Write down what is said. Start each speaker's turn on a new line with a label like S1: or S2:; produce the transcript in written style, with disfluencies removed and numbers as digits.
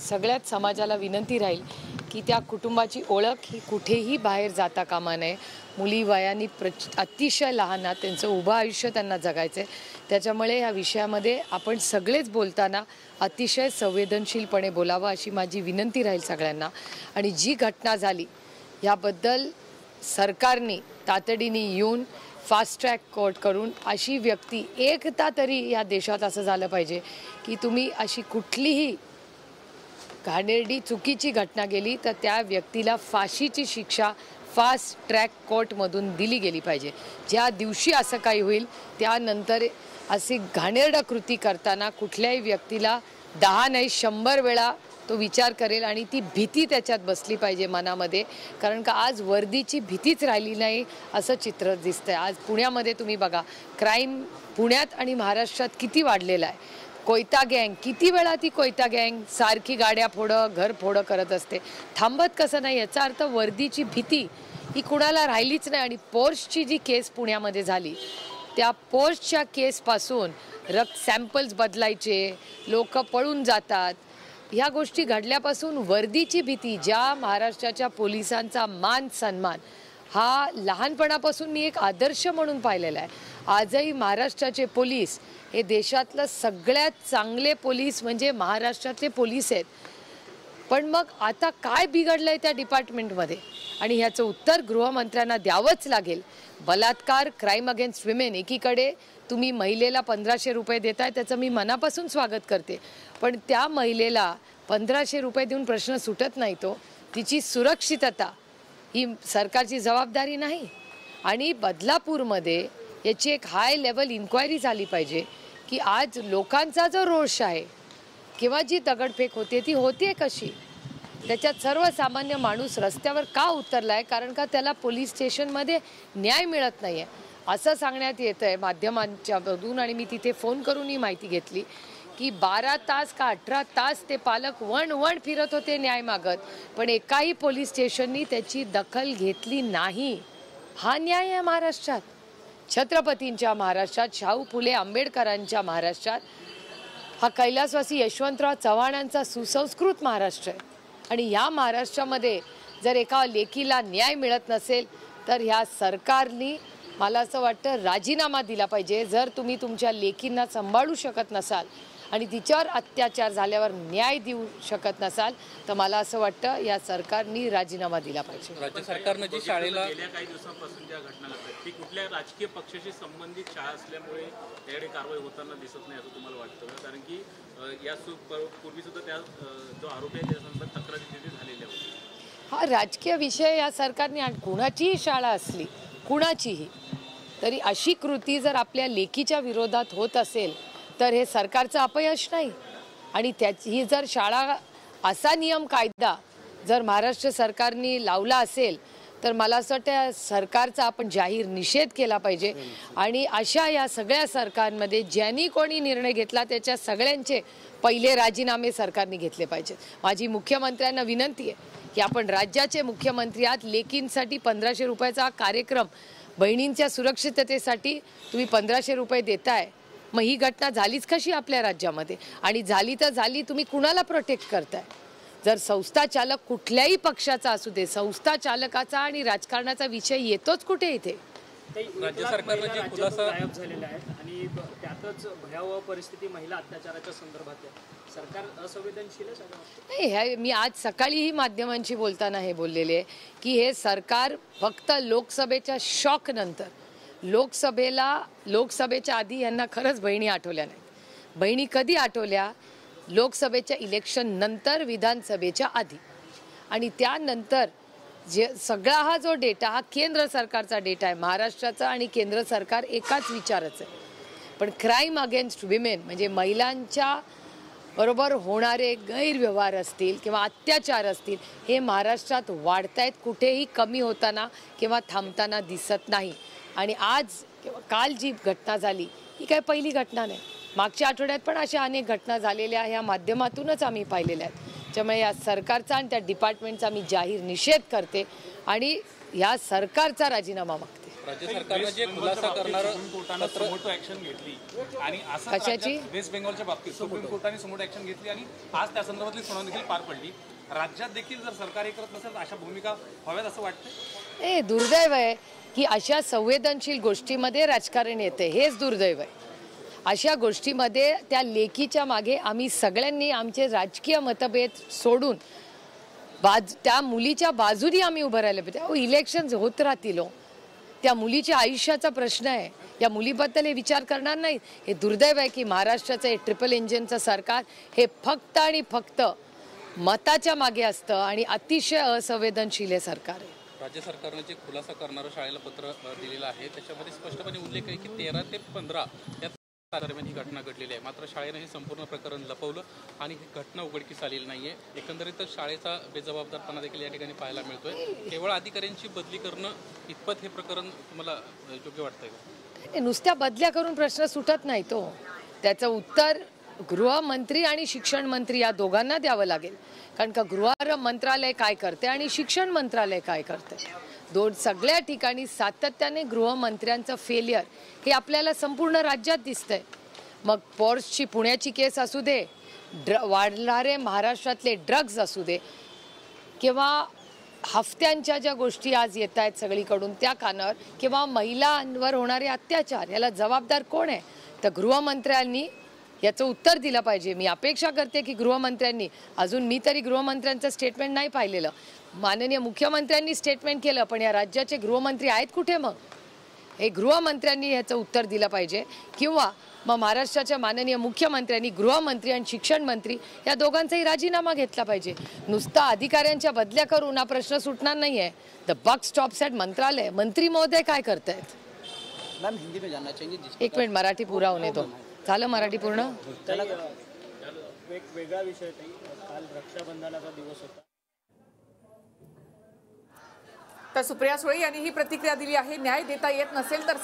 S1: सगळ्याच समाजाला विनंती राहील की त्या कुटुंबाची ओळख ही कुठेही बाहेर जाता कामा नये। मुली वयाने अतिशय लहान आहेत, त्यांचं उभं आयुष्य त्यांना जगायचं आहे। त्याच्यामुळे या विषयामध्ये आपण सगळेच बोलताना अतिशय संवेदनशीलपणे बोलावं अशी माझी विनंती राहील सगळ्यांना। आणि जी घटना झाली याबद्दल सरकारने तातडीने येऊन फास्ट ट्रॅक कोर्ट करून अशी व्यक्ती एकदा तरी या देशात असं झालं पाहिजे की तुम्ही अशी कुठलीही घाणेरडी चुकीची घटना गेली तर त्या व्यक्तीला फाशीची शिक्षा फास्ट ट्रॅक कोर्टमधून दिली गेली पाहिजे। ज्या दिवशी असं काही होईल त्यानंतर अशी घाणेरडा कृती करताना कुठल्याही व्यक्तीला 10 नाही 100 वेळा तो विचार करेल आणि ती भीती त्याच्यात बसली पाहिजे मनामध्ये। कारण का आज वर्दीची भीतीच राहिली नाही असं चित्र दिसतंय। आज पुण्यामध्ये तुम्ही बघा क्राईम पुण्यात आणि महाराष्ट्रात किती वाढलेला आहे। कोयता गँग किती वेळा ती कोयता गँग सारखी गाड्या फोडं घर फोडं करत असते, थांबत कसं नाही। याचा अर्थ वर्दीची भीती ही कुणाला राहिलीच नाही। आणि पोर्शची जी केस पुण्यामध्ये झाली त्या पोर्शच्या केसपासून रक्त सॅम्पल्स बदलायचे, लोक पळून जातात, ह्या गोष्टी घडल्यापासून वर्दीची भीती, ज्या महाराष्ट्राच्या पोलिसांचा मान सन्मान हा लहानपणापासून मी एक आदर्श म्हणून पाहिलेला आहे। आजही महाराष्ट्राचे पोलीस हे देशातलं सगळ्यात चांगले पोलीस म्हणजे महाराष्ट्रातले पोलीस आहेत। पण मग आता काय बिघडलंय त्या डिपार्टमेंटमध्ये आणि ह्याचं उत्तर गृहमंत्र्यांना द्यावंच लागेल। बलात्कार क्राईम अगेन्स्ट विमेन एकीकडे तुम्ही महिलेला 1500 रुपये देताय, त्याचं मी मनापासून स्वागत करते, पण त्या महिलेला 1500 रुपये देऊन प्रश्न सुटत नाही। तो तिची सुरक्षितता ही सरकारची जबाबदारी नाही। आणि बदलापूरमध्ये याची एक हाय लेवल इन्क्वायरी झाली पाहिजे की आज लोकांचा जो रोष आहे किंवा जी दगडफेक होते ती होते कशी, त्याच्यात सर्वसामान्य माणूस रस्त्यावर का उतरलाय, कारण का त्याला पोलीस स्टेशनमध्ये न्याय मिळत नाही आहे असं सांगण्यात येतं आहे माध्यमांच्यामधून। आणि मी तिथे फोन करून ही माहिती घेतली की 12 तास का 18 तास ते पालक वण फिरत होते न्याय मागत, पण एकाही पोलीस स्टेशननी त्याची दखल घेतली नाही। हा न्याय आहे महाराष्ट्रात, छत्रपतींच्या महाराष्ट्रात, शाहू फुले आंबेडकरांच्या महाराष्ट्रात, हा कैलासवासी यशवंतराव चव्हाणांचा सुसंस्कृत महाराष्ट्र आहे। आणि या महाराष्ट्रामध्ये जर एका लेकीला न्याय मिळत नसेल तर ह्या सरकारने मला असं वाटतं राजीनामा दिला पाहिजे। जर तुम्ही तुमच्या लेकींना सांभाळू शकत नसाल आणि तिच्यावर अत्याचार झाल्यावर न्याय देऊ शकत नसाल तर मला असं वाटतं या सरकारने राजीनामा दिला पाहिजे।
S2: राज्य सरकारने जी शाळेला
S3: गेल्या काही दिवसांपासून ज्या घटना घडतात ती कुठल्या राजकीय पक्षाशी संबंधित शाळा असल्यामुळे त्याकडे कारवाई होताना दिसत नाही असं तुम्हाला वाटतं का? कारण की या पूर्वी सुद्धा त्या जो आरोपी आहे त्यासंदर्भात तक्रारी तिथे झालेल्या होत्या।
S1: हा राजकीय विषय या सरकारने कुणाचीही शाळा असली कुणाचीही तरी अशी कृती जर आपल्या लेकीच्या विरोधात होत असेल तर हे सरकारचं अपयश नाही। आणि त्याची जर शाळा असा नियम कायदा जर महाराष्ट्र सरकारने लावला असेल तर मला असं वाटतं सरकारचा आपण जाहीर निषेध केला पाहिजे। आणि अशा या सगळ्या सरकारमध्ये ज्यांनी कोणी निर्णय घेतला त्याच्या सगळ्यांचे पहिले राजीनामे सरकारने घेतले पाहिजेत। माझी मुख्यमंत्र्यांना विनंती आहे की आपण राज्याचे मुख्यमंत्री आहात, लेकींसाठी 1500 रुपयाचा कार्यक्रम, बहिणींच्या सुरक्षिततेसाठी तुम्ही 1500 रुपये देताय, मग ही घटना झालीच कशी आपल्या राज्यामध्ये? आणि झाली तर झाली, तुम्ही कुणाला प्रोटेक्ट करताय? जर संस्था चालक कुठल्याही पक्षाचा असू दे, संस्था चालकाचा आणि राजकारणाचा विषय येतोच कुठे इथे?
S2: राज्य सरकारने जे खुलासा
S4: गायब झालेले आहेत आणि त्यातच भयावह परिस्थिती महिला अत्याचाराच्या संदर्भात आहे। सरकार असंवेदनशील आहे?
S1: नाही, मी आज सकाळीही माध्यमांशी बोलताना हे बोललेले आहे की हे सरकार फक्त लोकसभेच्या शॉक नंतर, लोकसभेच्या आधी यांना खरंच बहिणी आठवल्या नाहीत। बहिणी कधी आठवल्या? लोकसभेच्या इलेक्शन नंतर, विधानसभेच्या आधी। आणि त्यानंतर जे सगळा हा जो डेटा हा केंद्र सरकारचा डेटा आहे, महाराष्ट्राचा आणि केंद्र सरकार एकाच विचाराचं आहे। पण क्राईम अगेन्स्ट विमेन म्हणजे महिलांच्या बरोबर होणारे गैरव्यवहार असतील किंवा अत्याचार असतील हे महाराष्ट्रात वाढत आहेत, कुठेही कमी होताना किंवा थांबताना दिसत नाही। आणि आज किंवा काल जी घटना झाली ही काही पहिली घटना नाही, मागच्या आठवड्यात पण अशा अनेक घटना झालेल्या ह्या माध्यमातूनच आम्ही पाहिलेल्या आहेत। त्यामुळे या सरकारचा आणि त्या डिपार्टमेंटचा मी जाहीर निषेध करते आणि या सरकारचा राजीनामा मागते।
S2: राज्य सरकारनं जे खुलासा करणारं
S3: कोर्टानं सुमोटो ऍक्शन घेतली आणि असं
S1: कशाची?
S3: वेस्ट बेंगॉलच्या बाबतीत सुप्रीम कोर्टाने सुमोटो ऍक्शन घेतली आणि आज त्या संदर्भातली सुनावणी देखील पार पडली. राज्यात देखील जर सरकार हे करत नसेल तर अशा भूमिका व्हाव्यात असं वाटतं.
S1: दुर्दैव आहे की अशा संवेदनशील गोष्टीमध्ये राजकारण येते, हेच दुर्दैव आहे. अशा गोष्टीमध्ये त्या लेकीच्या मागे आम्ही सगळ्यांनी आमचे राजकीय मतभेद सोडून त्या मुलीच्या बाजूनी आम्ही उभं राहिलं पाहिजे. इलेक्शन्स होत राहतील, त्या मुलीच्या आयुष्याचा प्रश्न आहे, या मुलीबद्दल हे विचार करणार नाही. हे दुर्दैव आहे की महाराष्ट्राचं हे ट्रिपल इंजिनचं सरकार हे फक्त आणि फक्त मताच्या मागे असतं आणि अतिशय असंवेदनशील हे सरकार आहे.
S2: राज्य सरकारनं जे खुलासा करणारं शाळेला पत्र दिलेलं आहे त्याच्यामध्ये स्पष्टपणे उल्लेख आहे की 13 ते 15 या दरम्यान ही घटना घडलेली आहे. मात्र शाळेनं हे संपूर्ण प्रकरण लपवलं आणि ही घटना उघडकीस आलेली नाहीये. एकंदरीतच शाळेचा बेजबाबदारपणा देखील या ठिकाणी पाहायला मिळतोय. केवळ अधिकाऱ्यांची बदली करणं इतपत हे प्रकरण तुम्हाला योग्य वाटतंय का?
S1: नुसत्या बदल्या करून प्रश्न सुटत नाही. त्याचं उत्तर गृहमंत्री आणि शिक्षण मंत्री या दोघांना द्यावं लागेल. कारण का गृह मंत्रालय काय करते आणि शिक्षण मंत्रालय काय करते, सगळ्या ठिकाणी सातत्याने गृहमंत्र्यांचं फेलियर हे आपल्याला संपूर्ण राज्यात दिसतंय. मग पॉर्सची पुण्याची केस असू दे, वाढणारे महाराष्ट्रातले ड्रग्ज असू दे, किंवा हफ्त्यांच्या ज्या गोष्टी आज येत आहेत सगळीकडून त्या कानावर, किंवा महिलांवर होणारे अत्याचार, याला जबाबदार कोण आहे? तर गृहमंत्र्यांनी याचं उत्तर दिलं पाहिजे. मी अपेक्षा करते की गृहमंत्र्यांनी, अजून मी तरी गृहमंत्र्यांचं स्टेटमेंट नाही पाहिलेलं, माननीय मुख्यमंत्र्यांनी स्टेटमेंट केलं, पण या राज्याचे गृहमंत्री आहेत कुठे? मग हे गृहमंत्र्यांनी ह्याचं उत्तर दिलं पाहिजे, किंवा मग महाराष्ट्राच्या माननीय मुख्यमंत्र्यांनी गृहमंत्री आणि शिक्षण मंत्री या दोघांचाही राजीनामा घेतला पाहिजे. नुसता अधिकाऱ्यांच्या बदल्या करून हा प्रश्न सुटणार नाही आहे. द बक स्टॉप्स ॲट मंत्रालय. मंत्री महोदय काय करतायत?
S5: मैम हिंदी में जानना चाहेंगे.
S1: एक मिनिट, मराठी पुरा होणे दो. झालं मराठी पूर्ण?
S4: वेगळा विषय ताई, काल रक्षाबंधनाचा दिवस होता.
S6: तर सुप्रिया सुळे यांनी ही प्रतिक्रिया दिली आहे. न्याय देता येत नसेल तर